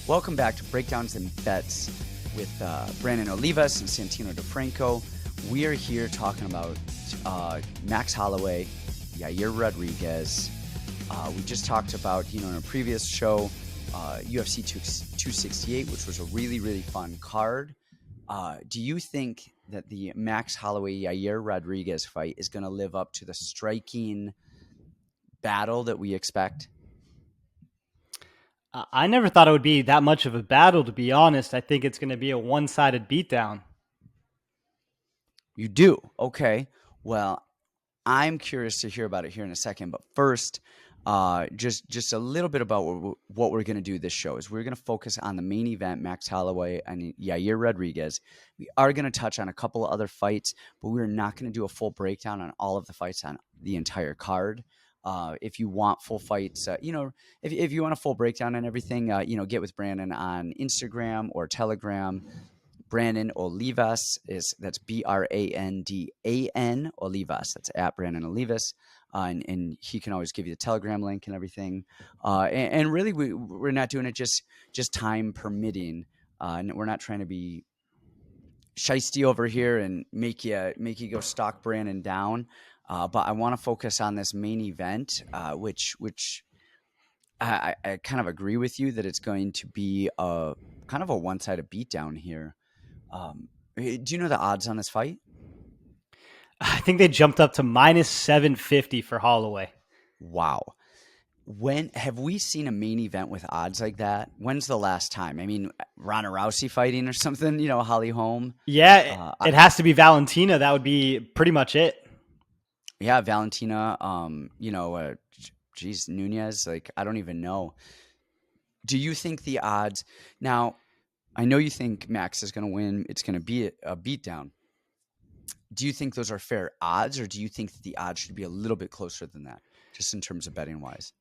Welcome back to Breakdowns and Bets with Brandan and Santino DeFranco. We are here talking about Max Holloway, Yair Rodriguez. We just talked about, in a previous show, UFC 268, which was a really, really fun card. Do you think that the Max Holloway-Yair Rodriguez fight is going to live up to the striking battle that we expect? I never thought it would be that much of a battle, to be honest. I think it's going to be a one-sided beatdown. You do? Okay. Well, I'm curious to hear about it here in a second. But first, just a little bit about what we're going to do this show is we're going to focus on the main event, Max Holloway and Yair Rodriguez. We are going to touch on a couple of other fights, but we're not going to do a full breakdown on all of the fights on the entire card. If you want full fights, if you want a full breakdown and everything, get with Brandan on Instagram or Telegram. Brandan Olivas that's Brandan Olivas. That's at Brandan Olivas. And he can always give you the Telegram link and everything. And really, we're not doing it just time permitting. And we're not trying to be shiesty over here and make you go stalk Brandan down. But I want to focus on this main event, which I kind of agree with you that it's going to be a kind of a one-sided beatdown here. Do you know the odds on this fight? I think they jumped up to minus 750 for Holloway. Wow. When have we seen a main event with odds like that? When's the last time? I mean, Ronda Rousey fighting or something, Holly Holm. Yeah, it has to be Valentina. That would be pretty much it. Yeah, Valentina, Nunez, I don't even know. Do you think the odds now? I know you think Max is going to win. It's going to be a beatdown. Do you think those are fair odds, or do you think that the odds should be a little bit closer than that, just in terms of betting wise?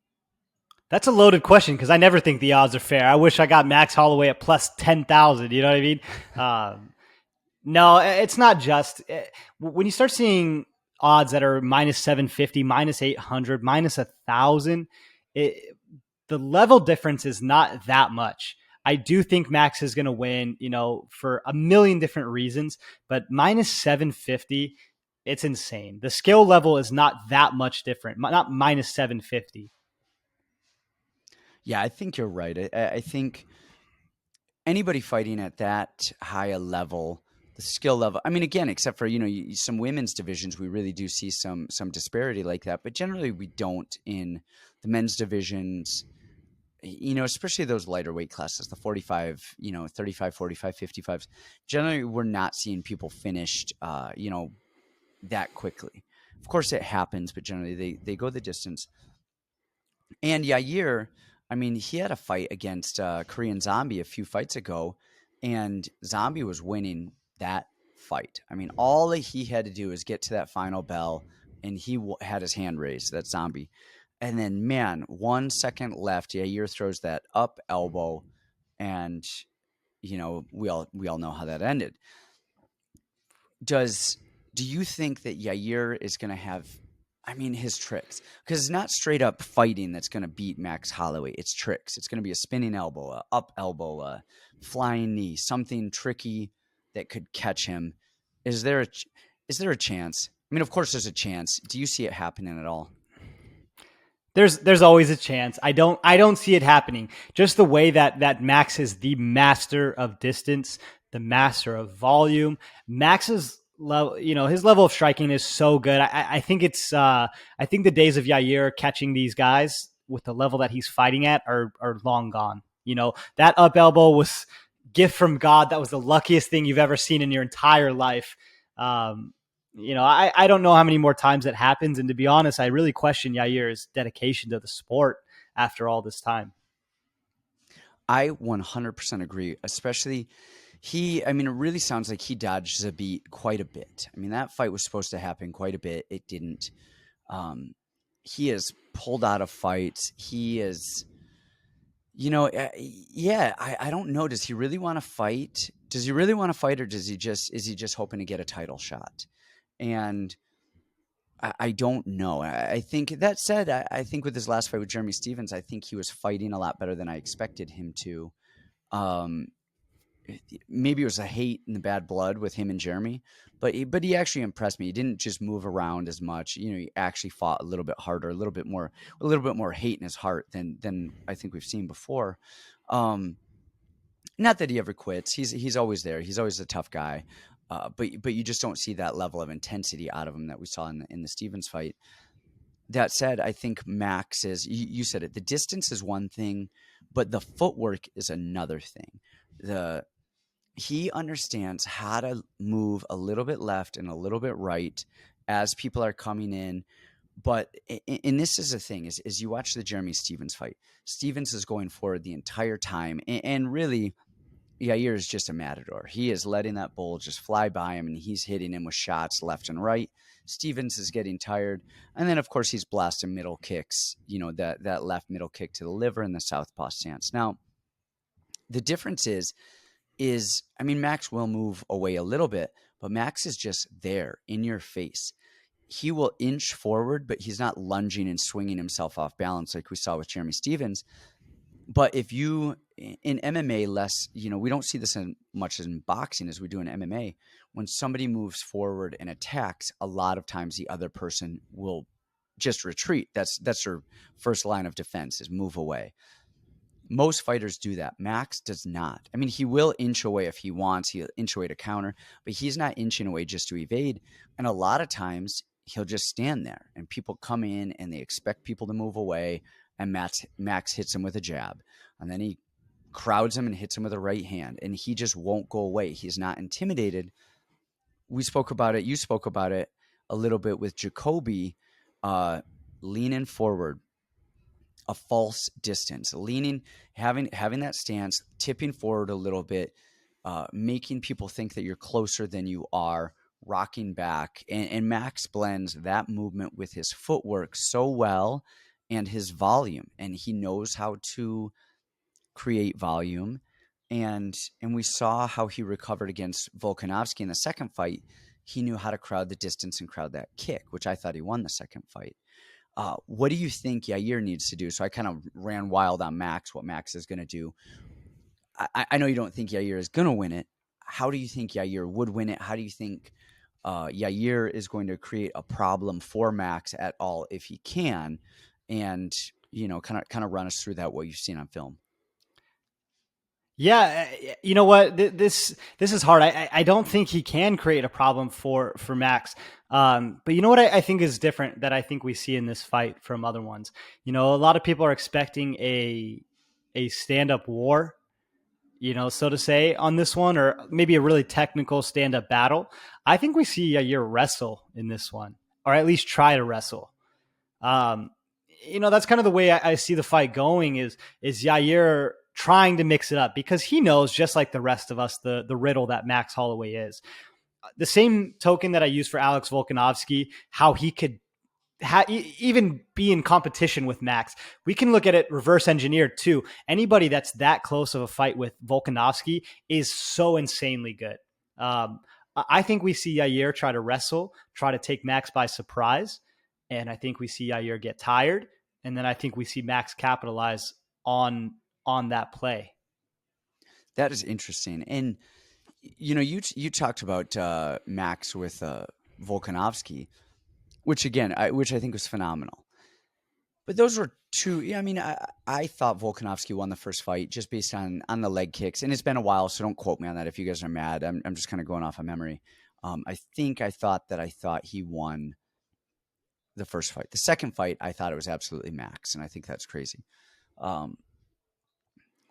That's a loaded question because I never think the odds are fair. I wish I got Max Holloway at plus 10,000. You know what I mean? No, it's not just. When you start seeing odds that are minus 750, minus 800, minus 1,000, the level difference is not that much. I do think Max is going to win, for a million different reasons, but minus 750, it's insane. The skill level is not that much different, not minus 750. Yeah, I think you're right. I think anybody fighting at that high a level, the skill level, I mean, again, except for, some women's divisions, we really do see some disparity like that, but generally we don't in the men's divisions. Especially those lighter weight classes, the 45, 35, 45, 55s. Generally, we're not seeing people finished, that quickly. Of course, it happens, but generally they go the distance. And Yair, I mean, he had a fight against Korean Zombie a few fights ago, and Zombie was winning that fight. I mean, all that he had to do is get to that final bell, and he had his hand raised, that Zombie. And then, 1 second left. Yair throws that up elbow, and we all know how that ended. Do you think that Yair is going to have, his tricks? Because it's not straight up fighting that's going to beat Max Holloway. It's tricks. It's going to be a spinning elbow, a up elbow, a flying knee, something tricky that could catch him. Is there a chance? I mean, of course, there's a chance. Do you see it happening at all? There's always a chance. I don't see it happening. Just the way that Max is the master of distance, the master of volume. Max's level, his level of striking is so good. I think I think the days of Yair catching these guys with the level that he's fighting at are long gone. That up elbow was gift from God. That was the luckiest thing you've ever seen in your entire life. I don't know how many more times that happens. And to be honest, I really question Yair's dedication to the sport after all this time. I 100% agree, especially it really sounds like he dodged a beat quite a bit. I mean, that fight was supposed to happen quite a bit. It didn't. He has pulled out of fights. He is, I don't know. Does he really want to fight? Does he really want to fight, or is he just hoping to get a title shot? And I don't know. I think that said, I think with his last fight with Jeremy Stephens, I think he was fighting a lot better than I expected him to. Um, Maybe it was a hate and the bad blood with him and Jeremy, but he actually impressed me. He didn't just move around as much. You know, he actually fought a little bit harder, a little bit more hate in his heart than I think we've seen before. Um, Not that he ever quits. He's always there. He's always a tough guy. But you just don't see that level of intensity out of him that we saw in the Stevens fight. That said, I think Max is, you said it, the distance is one thing, but the footwork is another thing. The He understands how to move a little bit left and a little bit right as people are coming in. But and this is the thing is you watch the Jeremy Stevens fight. Stevens is going forward the entire time, and really Yair is just a matador. He is letting that bull just fly by him, and he's hitting him with shots left and right. Stevens is getting tired, and then of course he's blasting middle kicks. You know, that left middle kick to the liver and the southpaw stance. Now the difference is I mean, Max will move away a little bit, but Max is just there in your face. He will inch forward, but he's not lunging and swinging himself off balance like we saw with Jeremy Stevens. But if you in MMA, less, you know, we don't see this in much as in boxing as we do in MMA. When somebody moves forward and attacks, a lot of times the other person will just retreat. That's their first line of defense is move away. Most fighters do that. Max does not. I mean, he will inch away if he wants. He'll inch away to counter, but he's not inching away just to evade. And a lot of times he'll just stand there and people come in and they expect people to move away. And Max hits him with a jab. And then he crowds him and hits him with a right hand. And he just won't go away. He's not intimidated. We spoke about it. You spoke about it a little bit with Jacoby leaning forward, a false distance, leaning, having that stance, tipping forward a little bit, making people think that you're closer than you are, rocking back. And Max blends that movement with his footwork so well and his volume, and he knows how to create volume. And we saw how he recovered against Volkanovski in the second fight. He knew how to crowd the distance and crowd that kick, which I thought he won the second fight. What do you think Yair needs to do? So I kind of ran wild on Max, what Max is going to do. I know you don't think Yair is going to win it. How do you think Yair would win it? How do you think Yair is going to create a problem for Max at all if he can? And, you know, kind of run us through that, what you've seen on film. Yeah, you know what? This is hard. I don't think he can create a problem for Max. But you know what I think is different that I think we see in this fight from other ones. You know, a lot of people are expecting a stand-up war, you know, so to say, on this one, or maybe a really technical stand-up battle. I think we see Yair wrestle in this one, or at least try to wrestle. Um, you know, that's kind of the way I see the fight going is Yair trying to mix it up because he knows, just like the rest of us, the riddle that Max Holloway is. The same token that I used for Alex Volkanovski, how he could even be in competition with Max. We can look at it reverse engineered too. Anybody that's that close of a fight with Volkanovski is so insanely good. I think we see Yair try to wrestle, try to take Max by surprise. And I think we see Yair get tired. And then I think we see Max capitalize on that play. That is interesting. And, you know, you talked about Max with Volkanovski, which again, which I think was phenomenal. But those were two. Yeah, I mean, I thought Volkanovski won the first fight just based on the leg kicks, and it's been a while, so don't quote me on that if you guys are mad. I'm just kind of going off of memory. I thought he won the first fight. The second fight, I thought it was absolutely Max, and I think that's crazy.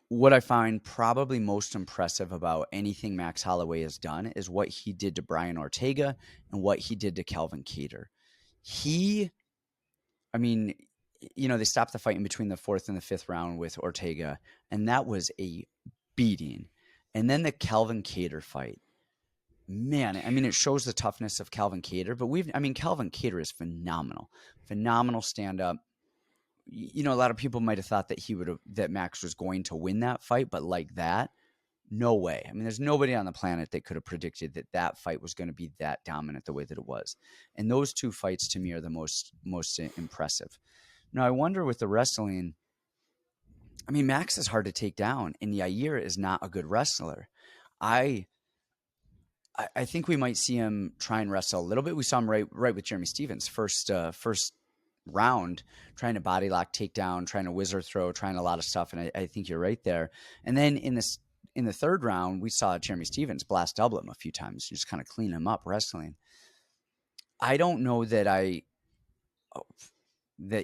What I find probably most impressive about anything Max Holloway has done is what he did to Brian Ortega and what he did to Calvin Kattar. I mean, you know, they stopped the fight in between the fourth and the fifth round with Ortega, and that was a beating. And then the Calvin Kattar fight, man, I mean, it shows the toughness of Calvin Kattar, but Calvin Kattar is phenomenal stand-up. You know, a lot of people might have thought that Max was going to win that fight, but like that, no way. I mean, there's nobody on the planet that could have predicted that fight was going to be that dominant the way that it was. And those two fights to me are the most impressive. Now, I wonder with the wrestling, I mean, Max is hard to take down, and Yair is not a good wrestler. I I think we might see him try and wrestle a little bit. We saw him right with Jeremy Stevens first round, trying to body lock, takedown, trying to whizzer throw, trying a lot of stuff, and I think you're right there. And then in the third round, we saw Jeremy Stevens blast double him a few times, just kind of clean him up wrestling. I don't know that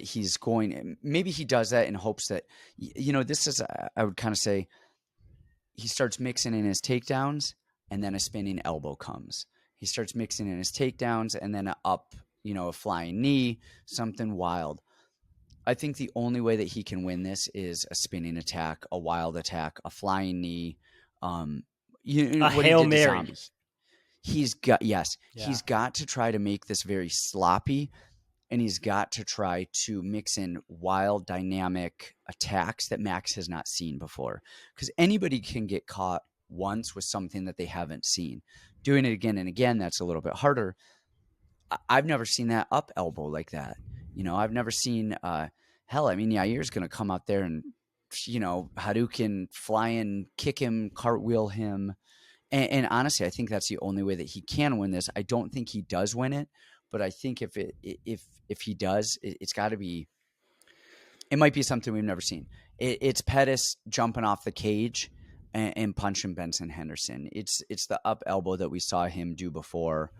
he's going. Maybe he does that in hopes that this is. I would kind of say he starts mixing in his takedowns, and then a spinning elbow comes. He starts mixing in his takedowns, and then a flying knee, something wild. I think the only way that he can win this is a spinning attack, a wild attack, a flying knee. A What he Hail did to Mary. Zombie. He's got Yeah. he's got to try to make this very sloppy, and he's got to try to mix in wild, dynamic attacks that Max has not seen before. Because anybody can get caught once with something that they haven't seen. Doing it again and again, that's a little bit harder. I've never seen that up elbow like that. I've never seen, hell, I mean, Yair's going to come out there and, Hadouken, fly in, kick him, cartwheel him. And honestly, I think that's the only way that he can win this. I don't think he does win it, but I think if he does, it's got to be. It might be something we've never seen. It's Pettis jumping off the cage and punching Benson Henderson. It's the up elbow that we saw him do before.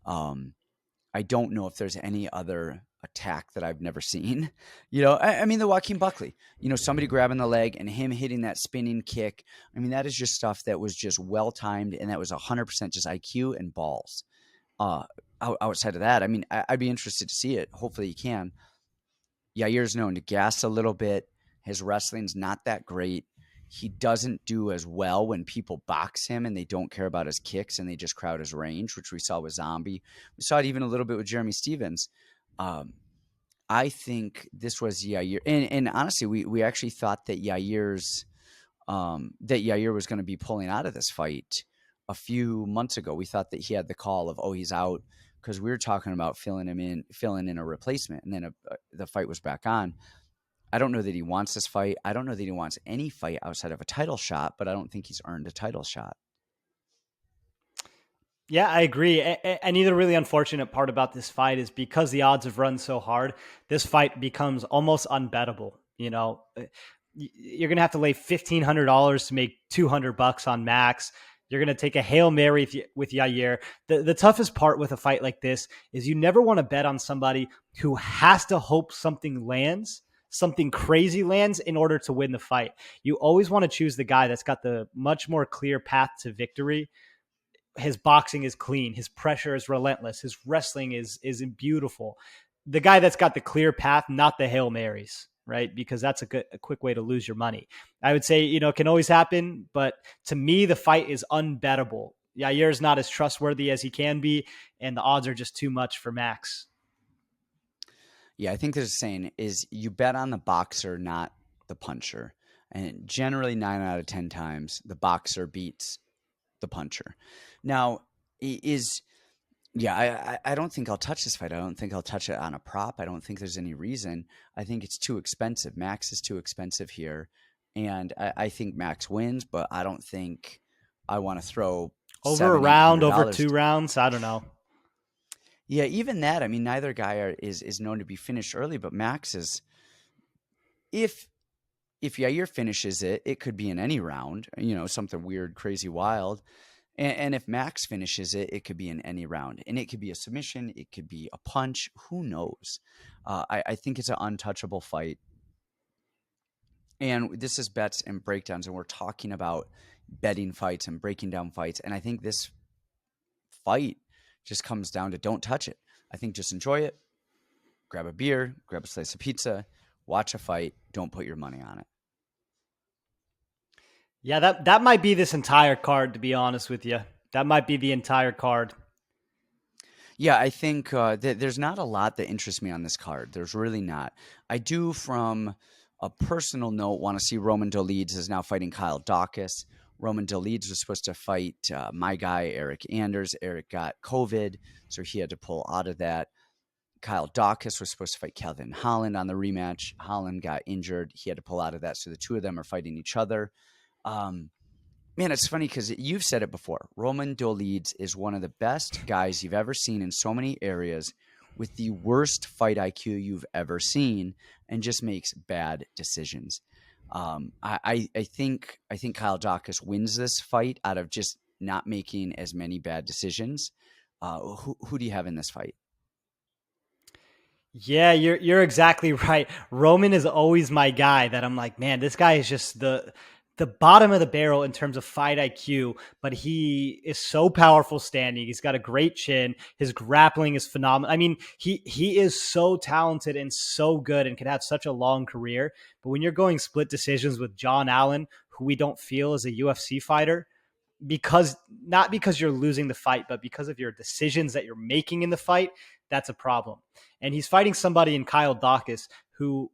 I don't know if there's any other attack that I've never seen. I mean, the Joaquin Buckley, somebody grabbing the leg and him hitting that spinning kick. I mean, that is just stuff that was just well timed, and that was 100% just IQ and balls. Outside of that, I mean, I'd be interested to see it. Hopefully, you can. Yair's known to gas a little bit. His wrestling's not that great. He doesn't do as well when people box him and they don't care about his kicks and they just crowd his range, which we saw with Zombie. We saw it even a little bit with Jeremy Stevens. I think this was Yair. And honestly, we actually thought that Yair was going to be pulling out of this fight a few months ago. We thought that he had the call of, he's out, because we were talking about filling in a replacement, and then the fight was back on. I don't know that he wants this fight. I don't know that he wants any fight outside of a title shot, but I don't think he's earned a title shot. Yeah, I agree. And the really unfortunate part about this fight is because the odds have run so hard, this fight becomes almost unbettable. You're going to have to lay $1,500 to make $200 on Max. You're going to take a Hail Mary with Yair. The toughest part with a fight like this is you never want to bet on somebody who has to hope something lands, something crazy lands in order to win the fight. You always want to choose the guy that's got the much more clear path to victory. His boxing is clean. His pressure is relentless. His wrestling is beautiful. The guy that's got the clear path, not the Hail Marys, right? Because that's a quick way to lose your money. I would say, it can always happen, but to me, the fight is unbettable. Yair is not as trustworthy as he can be, and the odds are just too much for Max. Yeah, I think there's a saying is you bet on the boxer, not the puncher. And generally 9 out of 10 times, the boxer beats the puncher. Now, I don't think I'll touch this fight. I don't think I'll touch it on a prop. I don't think there's any reason. I think it's too expensive. Max is too expensive here. And I think Max wins, but I don't think I want to throw over a round, over 2 rounds. I don't know. Yeah, even that. I mean, neither guy is known to be finished early, but Max is. If Yair finishes it, it could be in any round. Something weird, crazy, wild. And if Max finishes it, it could be in any round, and it could be a submission, it could be a punch. Who knows? I think it's an untouchable fight. And this is bets and breakdowns, and we're talking about betting fights and breaking down fights. And I think this fight just comes down to don't touch it. I think just enjoy it. Grab a beer, grab a slice of pizza, watch a fight. Don't put your money on it. Yeah, that might be this entire card, to be honest with you. That might be the entire card. Yeah, I think there's not a lot that interests me on this card. There's really not. I do, from a personal note, want to see Roman Dolidze is now fighting Kyle Daukaus. Roman Dolidze was supposed to fight my guy, Eric Anders. Eric got COVID, so he had to pull out of that. Kyle Daukaus was supposed to fight Calvin Holland on the rematch. Holland got injured. He had to pull out of that. So the two of them are fighting each other. Man, it's funny because you've said it before. Roman Dolidze is one of the best guys you've ever seen in so many areas, with the worst fight IQ you've ever seen, and just makes bad decisions. I think Kyle Daukaus wins this fight out of just not making as many bad decisions. Who do you have in this fight? Yeah, you're exactly right. Roman is always my guy that I'm like, man, this guy is just the bottom of the barrel in terms of fight IQ, but he is so powerful standing. He's got a great chin. His grappling is phenomenal. I mean, he is so talented and so good and could have such a long career. But when you're going split decisions with John Allen, who we don't feel is a UFC fighter, because not because you're losing the fight, but because of your decisions that you're making in the fight, that's a problem. And he's fighting somebody in Kyle Daukaus who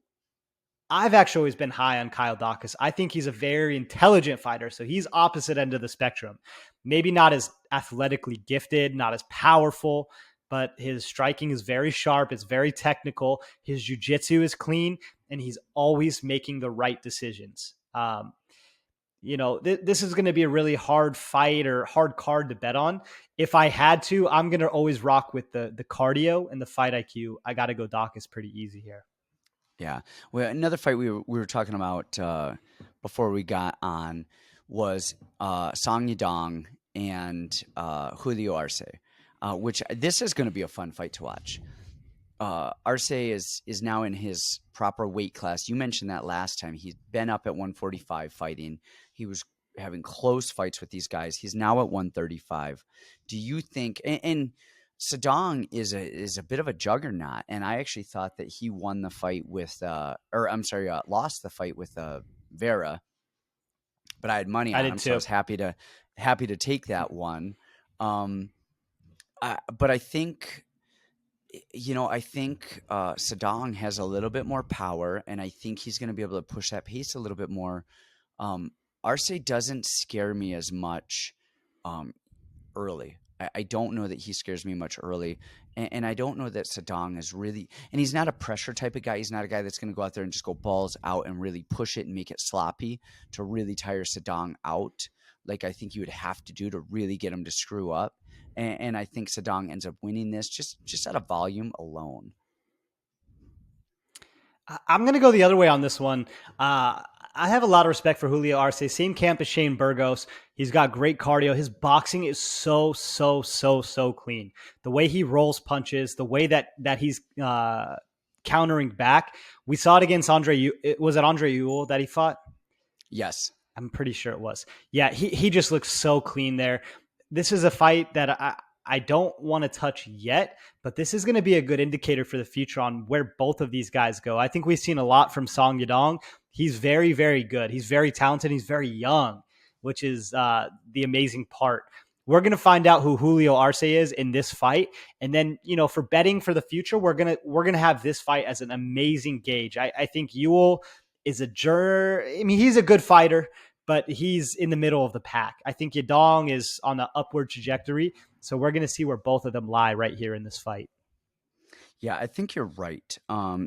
I've actually always been high on Kyle Daukaus. I think he's a very intelligent fighter. So he's opposite end of the spectrum. Maybe not as athletically gifted, not as powerful, but his striking is very sharp. It's very technical. His jiu-jitsu is clean, and he's always making the right decisions. This is going to be a really hard fight or hard card to bet on. If I had to, I'm going to always rock with the cardio and the fight IQ. I got to go Daukaus pretty easy here. Yeah. Well, another fight we were talking about before we got on was Song Yadong and Julio Arce, which this is going to be a fun fight to watch. Arce is now in his proper weight class. You mentioned that last time. He's been up at 145 fighting. He was having close fights with these guys. He's now at 135. Do you think and Yadong is a bit of a juggernaut, and I actually thought that he won the fight with lost the fight with Vera, but I had money on him, so I was happy to take that one. But I think Yadong has a little bit more power, and I think he's going to be able to push that pace a little bit more. Arce doesn't scare me as much early. I don't know that he scares me much early. And I don't know that Yadong is really – and he's not a pressure type of guy. He's not a guy that's going to go out there and just go balls out and really push it and make it sloppy to really tire Yadong out, like I think you would have to do to really get him to screw up. And I think Yadong ends up winning this just out of volume alone. I'm going to go the other way on this one. I have a lot of respect for Julio Arce. Same camp as Shane Burgos. He's got great cardio. His boxing is so clean. The way he rolls punches, the way that he's countering back. We saw it against Andre. Was it Andre Ewell that he fought? Yes. I'm pretty sure it was. Yeah, he just looks so clean there. This is a fight that I don't want to touch yet, but this is going to be a good indicator for the future on where both of these guys go. I think we've seen a lot from Song Yadong. He's very, very good. He's very talented. He's very young, which is the amazing part. We're going to find out who Julio Arce is in this fight. And then, for betting for the future, we're going to have this fight as an amazing gauge. I think Ewell is he's a good fighter, but he's in the middle of the pack. I think Yadong is on an upward trajectory. So we're going to see where both of them lie right here in this fight. Yeah, I think you're right.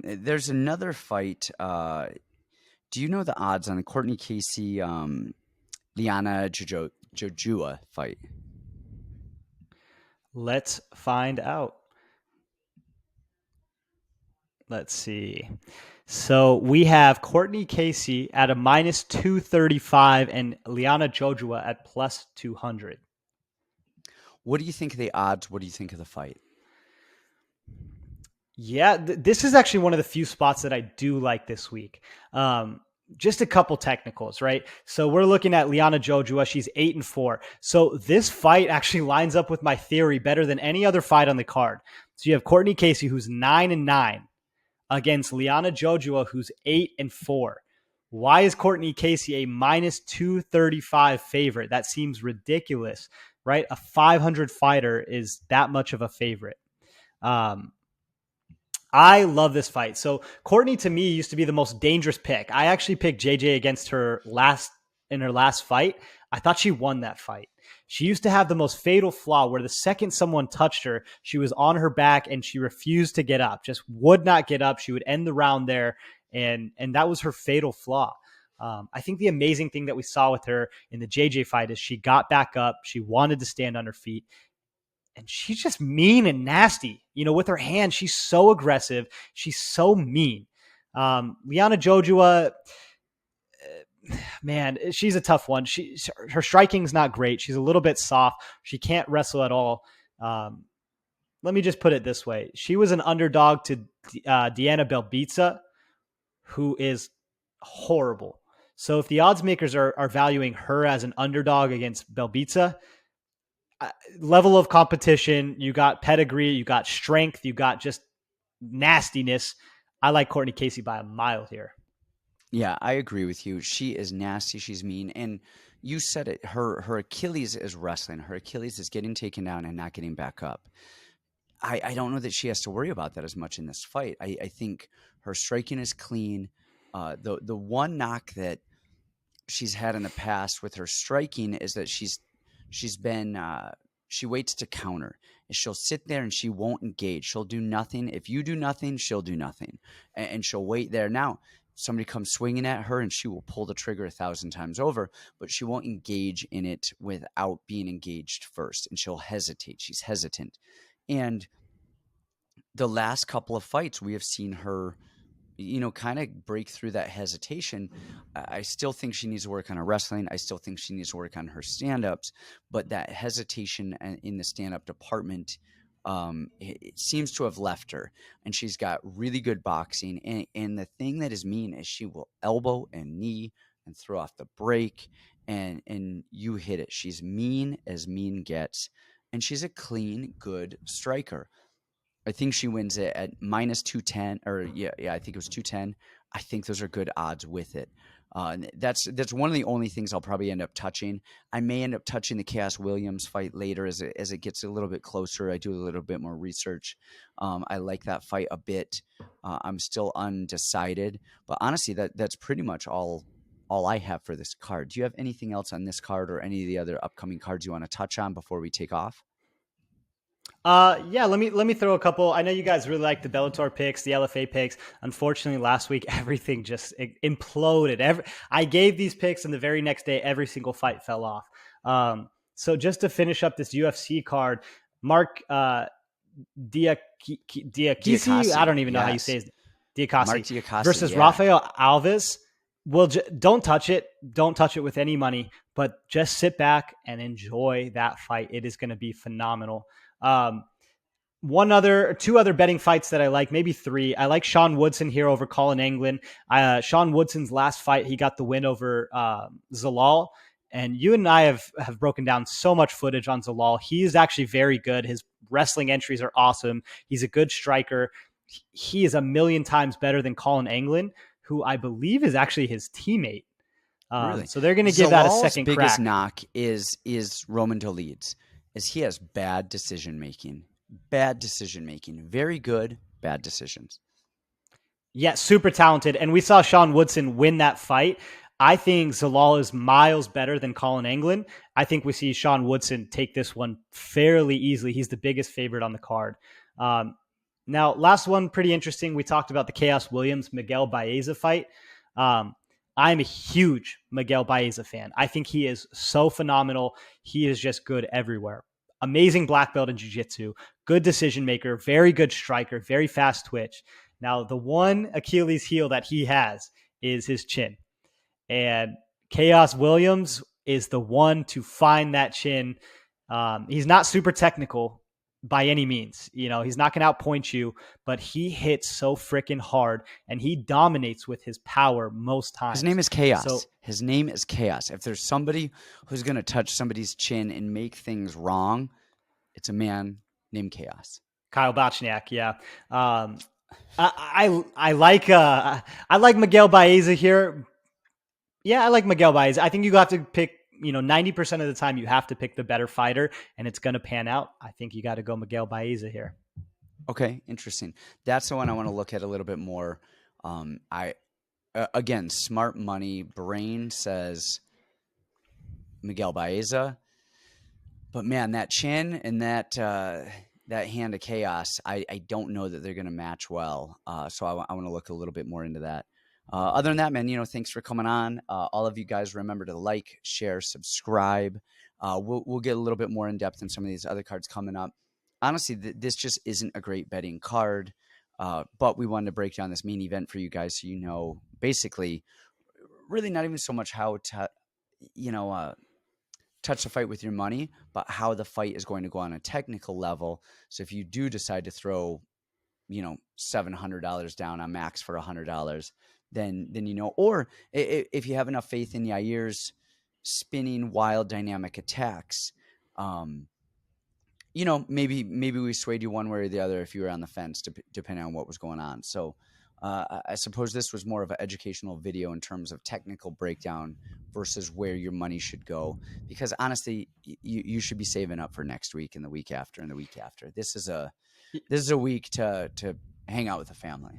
There's another fight. Do you know the odds on the Courtney Casey, Liana Jojua fight? Let's find out. Let's see. So we have Courtney Casey at a minus 235 and Liana Jojua at plus 200. What do you think of the odds? What do you think of the fight? Yeah, this is actually one of the few spots that I do like this week. Just a couple technicals, right? So we're looking at Liana Jojua. She's 8-4. So this fight actually lines up with my theory better than any other fight on the card. So you have Courtney Casey, who's 9-9, against Liana Jojua, who's 8-4. Why is Courtney Casey a minus 235 favorite? That seems ridiculous, right? A 500 fighter is that much of a favorite. I love this fight. So Courtney, to me, used to be the most dangerous pick. I actually picked JJ against her in her last fight, I thought she won that fight. She used to have the most fatal flaw where the second someone touched her, she was on her back and she refused to get up, just would not get up. She would end the round there. And that was her fatal flaw. I think the amazing thing that we saw with her in the JJ fight is she got back up. She wanted to stand on her feet. And she's just mean and nasty. With her hands, she's so aggressive. She's so mean. Liana Jojua, man, she's a tough one. Her striking's not great. She's a little bit soft. She can't wrestle at all. Let me just put it this way. She was an underdog to Diana Belbita, who is horrible. So if the odds makers are valuing her as an underdog against Belbita, level of competition, you got pedigree, you got strength, you got just nastiness. I like Courtney Casey by a mile here. Yeah, I agree with you. She is nasty. She's mean. And you said it. Her Achilles is wrestling. Her Achilles is getting taken down and not getting back up. I don't know that she has to worry about that as much in this fight. I think her striking is clean. The one knock that she's had in the past with her striking is that she waits to counter. She'll sit there and she won't engage. She'll do nothing. If you do nothing, she'll do nothing. And she'll wait there. Now, somebody comes swinging at her and she will pull the trigger 1,000 times over, but she won't engage in it without being engaged first. And she'll hesitate. She's hesitant. And the last couple of fights, we have seen her, kind of break through that hesitation. I still think she needs to work on her wrestling. I still think she needs to work on her stand-ups, but that hesitation in the stand-up department, it seems to have left her, and she's got really good boxing. And the thing that is mean is she will elbow and knee and throw off the break, and you hit it. She's mean as mean gets, and she's a clean, good striker. I think she wins it at minus 210, or yeah, I think it was 210. I think those are good odds with it. That's one of the only things I'll probably end up touching. I may end up touching the Chaos Williams fight later as it gets a little bit closer. I do a little bit more research. I like that fight a bit. I'm still undecided, but honestly, that's pretty much all I have for this card. Do you have anything else on this card or any of the other upcoming cards you want to touch on before we take off? Yeah, let me throw a couple. I know you guys really like the Bellator picks, the LFA picks. Unfortunately, last week everything just imploded. I gave these picks, and the very next day, every single fight fell off. So just to finish up this UFC card, Mark Diakisi, I don't even know how you say his Diakasi versus Rafael Alves. Well, don't touch it. Don't touch it with any money, but just sit back and enjoy that fight. It is going to be phenomenal. Two other betting fights that I like, maybe three. I like Sean Woodson here over Colin Anglin. Sean Woodson's last fight, he got the win over Zalal. And you and I have broken down so much footage on Zalal. He is actually very good. His wrestling entries are awesome. He's a good striker. He is a million times better than Colin Anglin, who I believe is actually his teammate. Really? So they're going to give that a second crack. Biggest knock is Roman Dolidze. Is he has bad decision making. Very good, bad decisions. Yeah, super talented. And we saw Sean Woodson win that fight. I think Zalal is miles better than Colin Anglin. I think we see Sean Woodson take this one fairly easily. He's the biggest favorite on the card. Now, last one, pretty interesting. We talked about the Chaos Williams Miguel Baeza fight. I'm a huge Miguel Baeza fan. I think he is so phenomenal. He is just good everywhere. Amazing black belt in jiu-jitsu, good decision maker, very good striker, very fast twitch. Now, the one Achilles heel that he has is his chin. And Chaos Williams is the one to find that chin. He's not super technical by any means. He's not going to outpoint you, but he hits so freaking hard and he dominates with his power most times. His name is Chaos. His name is Chaos. If there's somebody who's going to touch somebody's chin and make things wrong, it's a man named Chaos. Kyle Bochniak, yeah. I like Miguel Baeza here. Yeah, I like Miguel Baeza. I think you have to pick 90% of the time you have to pick the better fighter, and it's going to pan out. I think you got to go Miguel Baeza here. Okay, interesting. That's the one I want to look at a little bit more. Again, smart money. Brain says Miguel Baeza. But man, that chin and that hand of chaos, I don't know that they're going to match well. So I want to look a little bit more into that. Other than that, man, thanks for coming on. All of you guys, remember to like, share, subscribe. We'll get a little bit more in depth in some of these other cards coming up. Honestly, this just isn't a great betting card, but we wanted to break down this main event for you guys so basically, really not even so much how to, touch the fight with your money, but how the fight is going to go on a technical level. So if you do decide to throw, $700 down on Max for $100, then or if you have enough faith in Yair's spinning wild dynamic attacks, maybe we swayed you one way or the other if you were on the fence, depending on what was going on. So I suppose this was more of an educational video in terms of technical breakdown versus where your money should go. Because honestly, you should be saving up for next week and the week after and the week after. This is a week to hang out with the family.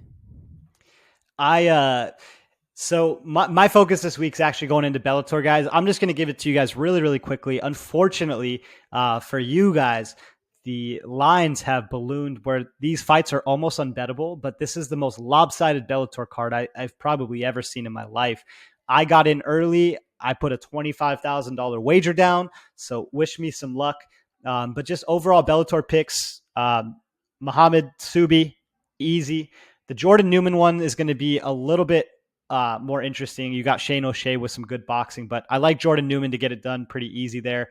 So my focus this week is actually going into Bellator, guys. I'm just going to give it to you guys really, really quickly. Unfortunately, for you guys, the lines have ballooned where these fights are almost unbettable, but this is the most lopsided Bellator card I've probably ever seen in my life. I got in early. I put a $25,000 wager down, so wish me some luck. But just overall Bellator picks, Muhammad Subi, easy. The Jordan Newman one is going to be a little bit more interesting. You got Shane O'Shea with some good boxing, but I like Jordan Newman to get it done pretty easy there.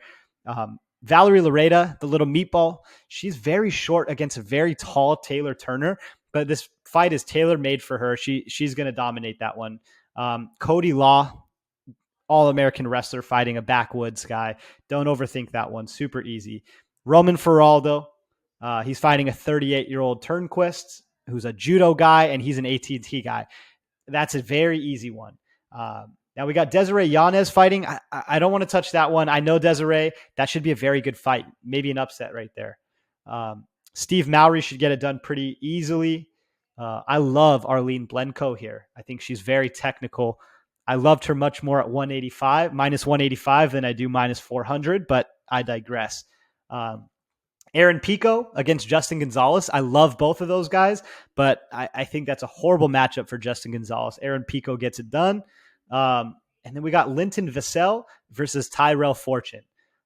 Valerie Lareda, the little meatball, she's very short against a very tall Taylor Turner, but this fight is tailor-made for her. She's going to dominate that one. Cody Law, All-American wrestler fighting a backwoods guy. Don't overthink that one. Super easy. Roman Feraldo, he's fighting a 38-year-old Turnquist who's a judo guy, and he's an AT&T guy. That's a very easy one. Now we got Desiree Yanez fighting. I don't want to touch that one. I know Desiree. That should be a very good fight. Maybe an upset right there. Steve Mowry should get it done pretty easily. I love Arlene Blenko here. I think she's very technical. I loved her much more at minus 185 than I do minus 400, but I digress. Aaron Pico against Justin Gonzalez. I love both of those guys, but I think that's a horrible matchup for Justin Gonzalez. Aaron Pico gets it done. And then we got Linton Vassell versus Tyrell Fortune.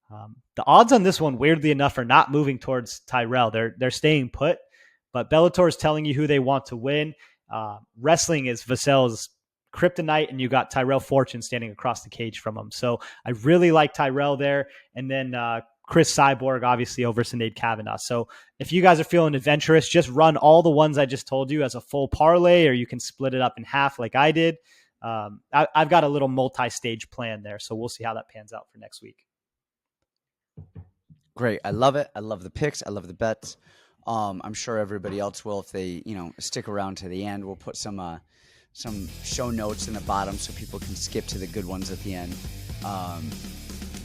The odds on this one, weirdly enough, are not moving towards Tyrell. They're staying put, but Bellator is telling you who they want to win. Wrestling is Vassell's kryptonite, and you got Tyrell Fortune standing across the cage from him. So I really like Tyrell there. And then Chris Cyborg, obviously, over Sinead Kavanaugh. So if you guys are feeling adventurous, just run all the ones I just told you as a full parlay, or you can split it up in half like I did. I've got a little multi-stage plan there, so we'll see how that pans out for next week. Great. I love it. I love the picks. I love the bets. I'm sure everybody else will if they, stick around to the end. We'll put some show notes in the bottom so people can skip to the good ones at the end.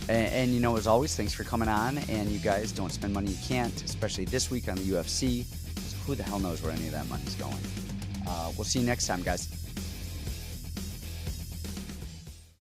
And as always, thanks for coming on. And you guys, don't spend money you can't, especially this week on the UFC. So who the hell knows where any of that money's going? We'll see you next time, guys.